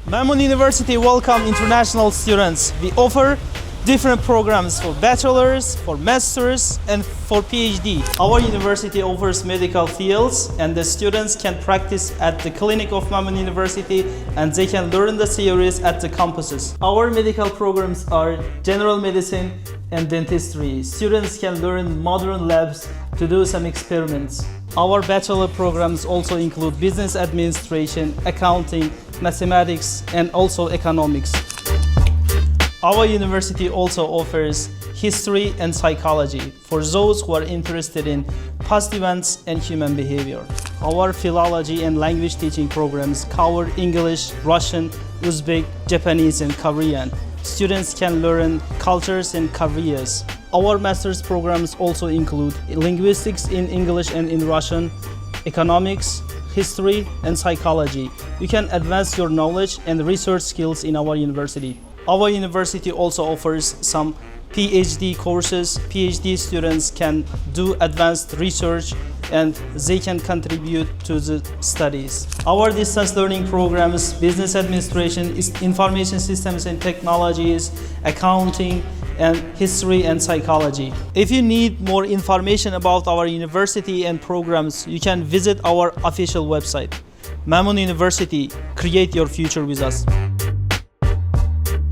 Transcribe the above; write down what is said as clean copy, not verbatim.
Mamun University welcome international students. We offer different programs for bachelor's, for master's, and for PhD. Our university offers medical fields, and the students can practice at the clinic of Mamun University, and they can learn the theories at the campuses. Our medical programs are general medicine and dentistry. Students can learn modern labs to do some experiments. Our bachelor programs also include business administration, accounting, mathematics, and also economics. Our university also offers history and psychology for those who are interested in past events and human behavior. Our philology and language teaching programs cover English, Russian, Uzbek, Japanese, and Korean. Students can learn cultures and careers. Our master's programs also include linguistics in English and in Russian, economics, history, and psychology. You can advance your knowledge and research skills in our university. Our university also offers some PhD courses. PhD students can do advanced research and they can contribute to the studies. Our distance learning programs, business administration, information systems and technologies, accounting, and history and psychology. If you need more information about our university and programs, you can visit our official website. Mamun University, create your future with us.